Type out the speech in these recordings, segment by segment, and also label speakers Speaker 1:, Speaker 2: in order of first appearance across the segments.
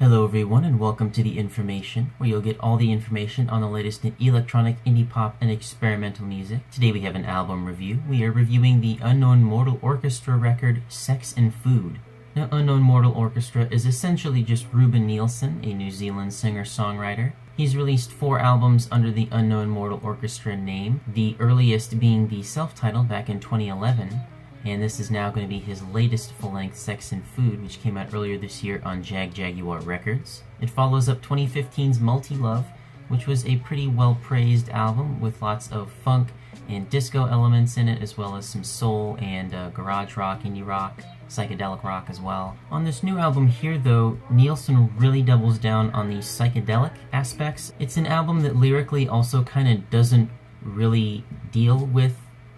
Speaker 1: Hello everyone and welcome to The Information, where you'll get all the information on the latest in electronic, indie pop, and experimental music. Today we have an album review. We are reviewing the unknown Mortal Orchestra record, Sex and Food. Now, Unknown Mortal Orchestra is essentially just Ruben Nielsen, a New Zealand singer-songwriter. He's released 4 albums under the Unknown Mortal Orchestra name, the earliest being the self-titled back in 2011. And this is now going to be his latest full-length, Sex and Food, which came out earlier this year on Jaguar Records. It follows up 2015's Multi-Love, which was a pretty well-praised album with lots of funk and disco elements in it, as well as some soul and garage rock, indie rock, psychedelic rock as well. On this new album here, though, Nielsen really doubles down on the psychedelic aspects. It's an album that lyrically also kind of doesn't really deal with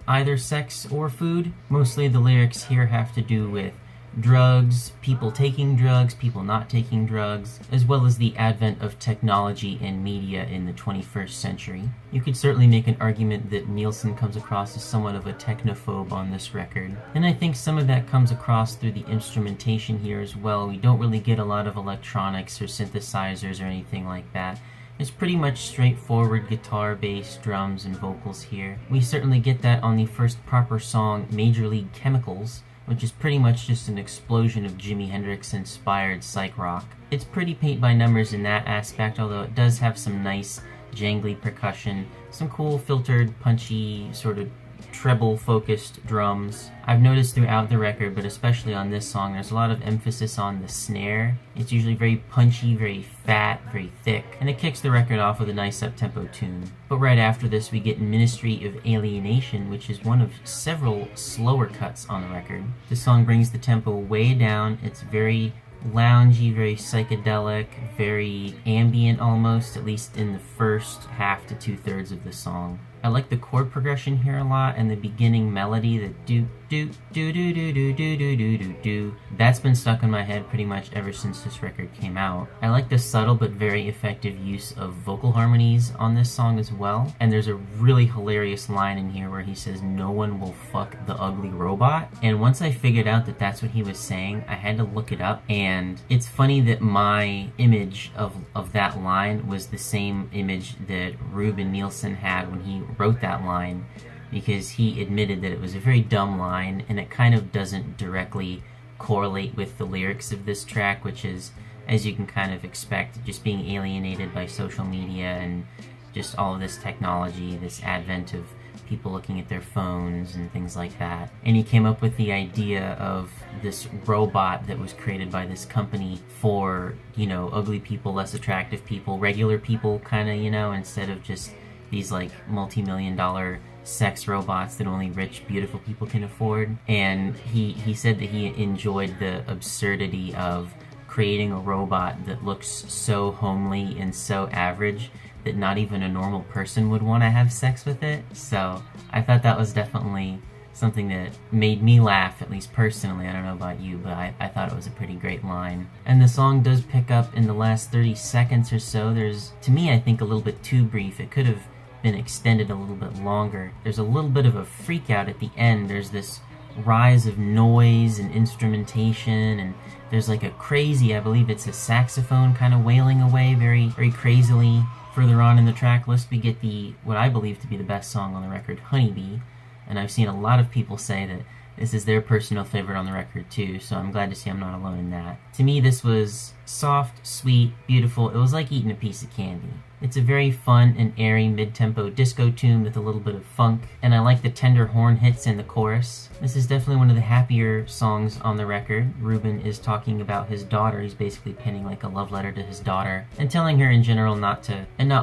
Speaker 1: either sex or food. Mostly the lyrics here have to do with drugs, people taking drugs, people not taking drugs, as well as the advent of technology and media in the 21st century. You could certainly make an argument that Nielsen comes across as somewhat of a technophobe on this record, and I think some of that comes across through the instrumentation here as well. We don't really get a lot of electronics or synthesizers or anything like that. It's pretty much straightforward guitar, bass, drums, and vocals here. We certainly get that on the first proper song, Major League Chemicals, which is pretty much just an explosion of Jimi Hendrix-inspired psych rock. It's pretty paint by numbers in that aspect, although it does have some nice, jangly percussion, some cool filtered, punchy, sort of treble-focused drums. I've noticed throughout the record, but especially on this song, there's a lot of emphasis on the snare. It's usually very punchy, very fat, very thick, and it kicks the record off with a nice up-tempo tune. But right after this, we get Ministry of Alienation, which is one of several slower cuts on the record. The song brings the tempo way down. It's very loungy, very psychedelic, very ambient almost, at least in the first half to 2/3 of the song. I like the chord progression here a lot, and the beginning melody, the do do do do do do do do do do do. That's been stuck in my head pretty much ever since this record came out. I like the subtle but very effective use of vocal harmonies on this song as well. And there's a really hilarious line in here where he says, "No one will fuck the ugly robot." And once I figured out that that's what he was saying, I had to look it up. And it's funny that my image of that line was the same image that Ruben Nielsen had when he wrote that line, because he admitted that it was a very dumb line and it kind of doesn't directly correlate with the lyrics of this track, which is, as you can kind of expect, just being alienated by social media and just all of this technology, this advent of people looking at their phones and things like that. And he came up with the idea of this robot that was created by this company for, ugly people, less attractive people, regular people kind of, instead of just these like multi-million-dollar sex robots that only rich, beautiful people can afford. And he said that he enjoyed the absurdity of creating a robot that looks so homely and so average that not even a normal person would want to have sex with it. So I thought that was definitely something that made me laugh, at least personally. I don't know about you, but I thought it was a pretty great line. And the song does pick up in the last 30 seconds or so. There's, to me, I think a little bit too brief. It could have been extended a little bit longer. There's a little bit of a freak out at the end. There's this rise of noise and instrumentation, and there's like a crazy, I believe it's a saxophone kind of wailing away very, very crazily. Further on in the track list, we get what I believe to be the best song on the record, Hunnybee, and I've seen a lot of people say that this is their personal favorite on the record too, so I'm glad to see I'm not alone in that. To me, this was soft, sweet, beautiful. It was like eating a piece of candy. It's a very fun and airy mid-tempo disco tune with a little bit of funk, and I like the tender horn hits in the chorus. This is definitely one of the happier songs on the record. Ruben is talking about his daughter. He's basically penning like a love letter to his daughter and telling her in general not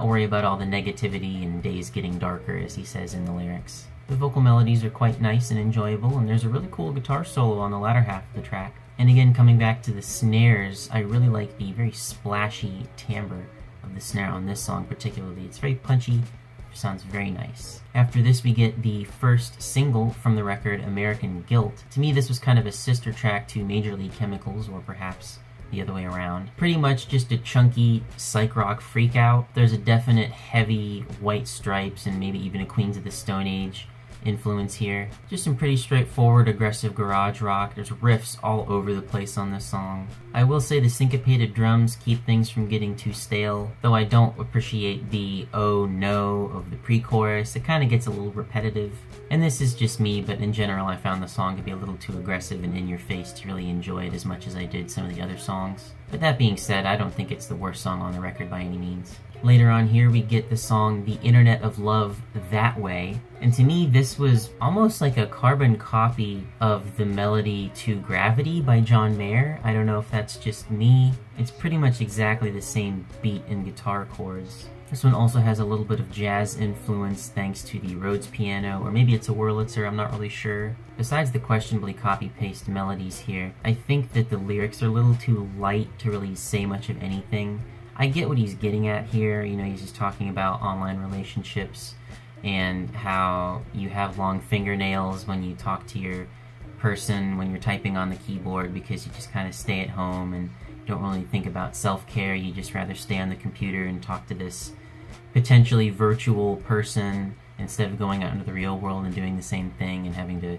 Speaker 1: worry about all the negativity and days getting darker, as he says in the lyrics. The vocal melodies are quite nice and enjoyable, and there's a really cool guitar solo on the latter half of the track. And again, coming back to the snares, I really like the very splashy timbre of the snare on this song particularly. It's very punchy, sounds very nice. After this, we get the first single from the record, American Guilt. To me, this was kind of a sister track to Major League Chemicals, or perhaps the other way around. Pretty much just a chunky psych rock freak out. There's a definite heavy White Stripes and maybe even a Queens of the Stone Age influence here. Just some pretty straightforward, aggressive garage rock. There's riffs all over the place on this song. I will say the syncopated drums keep things from getting too stale, though I don't appreciate the "oh no" of the pre-chorus. It kind of gets a little repetitive. And this is just me, but in general I found the song to be a little too aggressive and in your face to really enjoy it as much as I did some of the other songs. But that being said, I don't think it's the worst song on the record by any means. Later on here we get the song The Internet of Love That Way, and to me this was almost like a carbon copy of the melody to Gravity by John Mayer. I don't know if that's just me. It's pretty much exactly the same beat and guitar chords. This one also has a little bit of jazz influence thanks to the Rhodes piano, or maybe it's a Wurlitzer, I'm not really sure. Besides the questionably copy-paste melodies here, I think that the lyrics are a little too light to really say much of anything. I get what he's getting at here, he's just talking about online relationships and how you have long fingernails when you talk to your person when you're typing on the keyboard because you just kind of stay at home and don't really think about self-care. You just rather stay on the computer and talk to this potentially virtual person instead of going out into the real world and doing the same thing and having to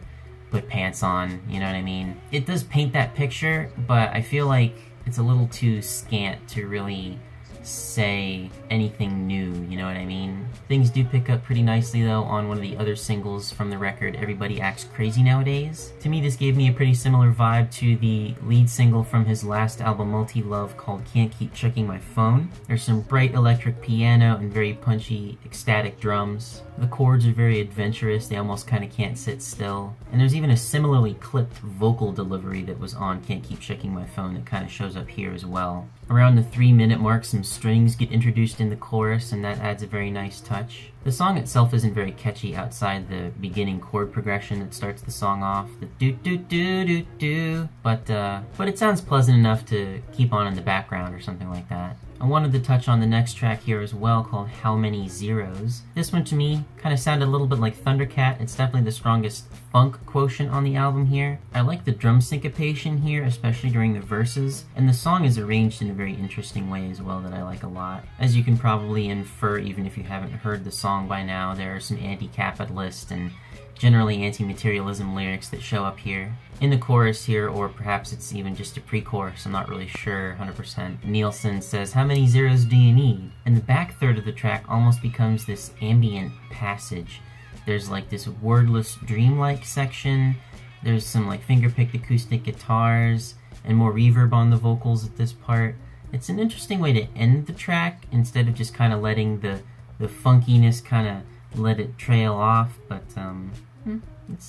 Speaker 1: put pants on, you know what I mean? It does paint that picture, but I feel like it's a little too scant to really say anything new, you know what I mean? Things do pick up pretty nicely though on one of the other singles from the record, Everybody Acts Crazy Nowadays. To me this gave me a pretty similar vibe to the lead single from his last album Multi-Love called Can't Keep Checking My Phone. There's some bright electric piano and very punchy ecstatic drums. The chords are very adventurous, they almost kind of can't sit still. And there's even a similarly clipped vocal delivery that was on Can't Keep Checking My Phone that kind of shows up here as well. Around the 3-minute mark, some strings get introduced in the chorus, and that adds a very nice touch. The song itself isn't very catchy outside the beginning chord progression that starts the song off, the do-do-do-do-do, but it sounds pleasant enough to keep on in the background or something like that. I wanted to touch on the next track here as well, called How Many Zeros. This one to me kind of sounded a little bit like Thundercat. It's definitely the strongest funk quotient on the album here. I like the drum syncopation here, especially during the verses, and the song is arranged in a very interesting way as well that I like a lot. As you can probably infer, even if you haven't heard the song by now, there are some anti-capitalist and generally anti-materialism lyrics that show up here. In the chorus here, or perhaps it's even just a pre-chorus, I'm not really sure 100%, Nielsen says, "How many zeros do you need?" And the back third of the track almost becomes this ambient passage. There's like this wordless dreamlike section, there's some like finger-picked acoustic guitars, and more reverb on the vocals at this part. It's an interesting way to end the track, instead of just kind of letting the funkiness kind of let it trail off, but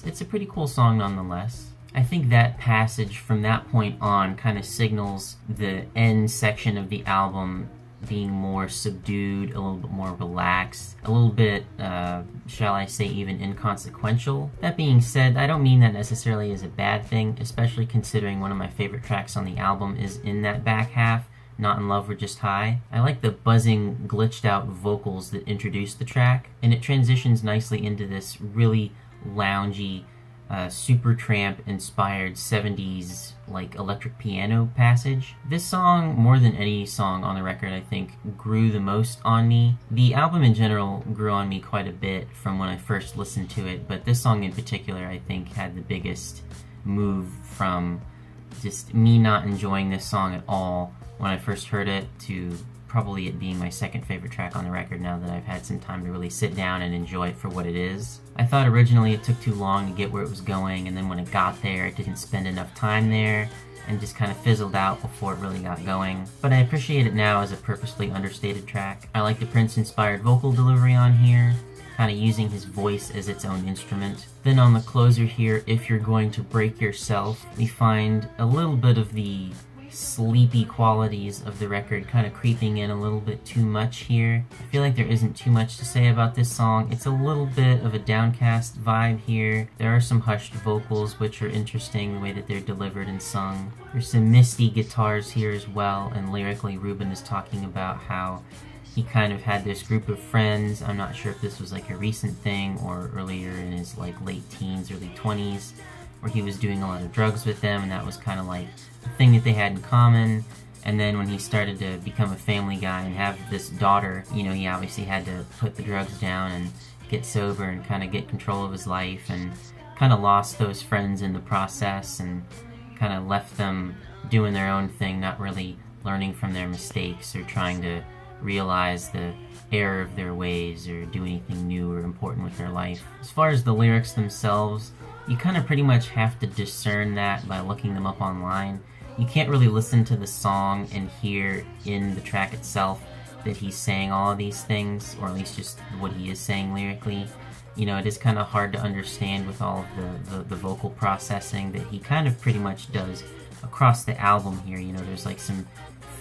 Speaker 1: it's a pretty cool song nonetheless. I think that passage from that point on kind of signals the end section of the album being more subdued, a little bit more relaxed, a little bit, shall I say, even inconsequential. That being said, I don't mean that necessarily as a bad thing, especially considering one of my favorite tracks on the album is in that back half, Not in Love We're Just High. I like the buzzing, glitched out vocals that introduce the track, and it transitions nicely into this really loungy, Supertramp inspired 70s like electric piano passage. This song, more than any song on the record, I think grew the most on me. The album in general grew on me quite a bit from when I first listened to it, but this song in particular I think had the biggest move from just me not enjoying this song at all when I first heard it to probably it being my second favorite track on the record now that I've had some time to really sit down and enjoy it for what it is. I thought originally it took too long to get where it was going, and then when it got there it didn't spend enough time there and just kind of fizzled out before it really got going. But I appreciate it now as a purposely understated track. I like the Prince-inspired vocal delivery on here, kind of using his voice as its own instrument. Then on the closer here, If You're Going to Break Yourself, we find a little bit of the sleepy qualities of the record kind of creeping in a little bit too much here. I feel like there isn't too much to say about this song. It's a little bit of a downcast vibe here. There are some hushed vocals which are interesting the way that they're delivered and sung. There's some misty guitars here as well, and lyrically Ruben is talking about how he kind of had this group of friends. I'm not sure if this was like a recent thing or earlier in his like late teens, early 20s, where he was doing a lot of drugs with them, and that was kind of like the thing that they had in common. And then when he started to become a family guy and have this daughter, you know, he obviously had to put the drugs down and get sober and kind of get control of his life, and kind of lost those friends in the process and kind of left them doing their own thing, not really learning from their mistakes or trying to realize the error of their ways or do anything new or important with their life. As far as the lyrics themselves, you kind of pretty much have to discern that by looking them up online. You can't really listen to the song and hear in the track itself that he's saying all of these things, or at least just what he is saying lyrically. You know, it is kind of hard to understand with all of the vocal processing that he kind of pretty much does across the album here. You know, there's like some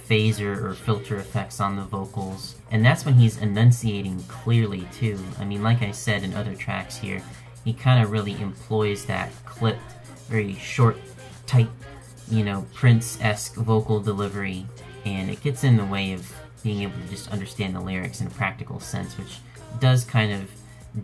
Speaker 1: phaser or filter effects on the vocals, and that's when he's enunciating clearly too. I mean, like I said in other tracks here, he kind of really employs that clipped, very short, tight, you know, Prince-esque vocal delivery, and it gets in the way of being able to just understand the lyrics in a practical sense, which does kind of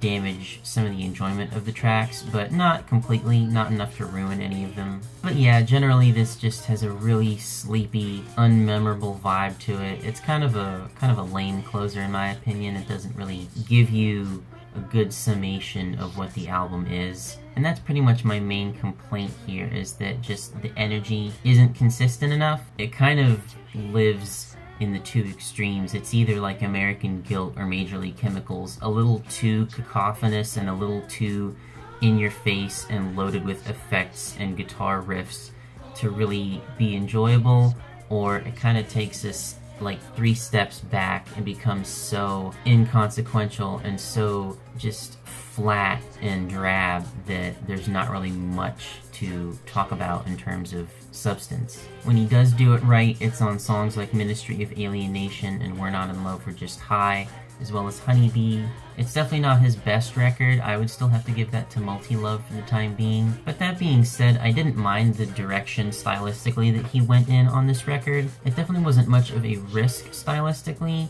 Speaker 1: damage some of the enjoyment of the tracks, but not completely, not enough to ruin any of them. But yeah, generally this just has a really sleepy, unmemorable vibe to it. It's kind of a lame closer in my opinion. It doesn't really give you a good summation of what the album is. And that's pretty much my main complaint here, is that just the energy isn't consistent enough. It kind of lives in the two extremes. It's either like American Guilt or Major League Chemicals, a little too cacophonous and a little too in your face and loaded with effects and guitar riffs to really be enjoyable, or it kind of takes us like 3 steps back and becomes so inconsequential and so just flat and drab that there's not really much to talk about in terms of substance. When he does do it right, it's on songs like Ministry of Alienation and We're Not in Love, We're Just High, as well as Hunnybee. It's definitely not his best record. I would still have to give that to Multi-Love for the time being. But that being said, I didn't mind the direction stylistically that he went in on this record. It definitely wasn't much of a risk stylistically,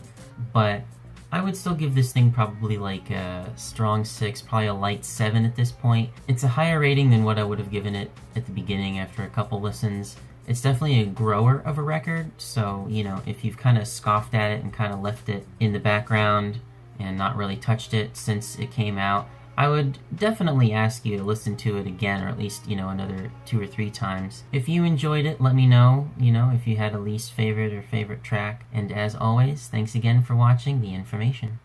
Speaker 1: but I would still give this thing probably like a strong 6, probably a light 7 at this point. It's a higher rating than what I would have given it at the beginning after a couple listens. It's definitely a grower of a record, so, you know, if you've kind of scoffed at it and kind of left it in the background and not really touched it since it came out, I would definitely ask you to listen to it again, or at least, you know, another 2 or 3 times. If you enjoyed it, let me know, you know, if you had a least favorite or favorite track. And as always, thanks again for watching The Information.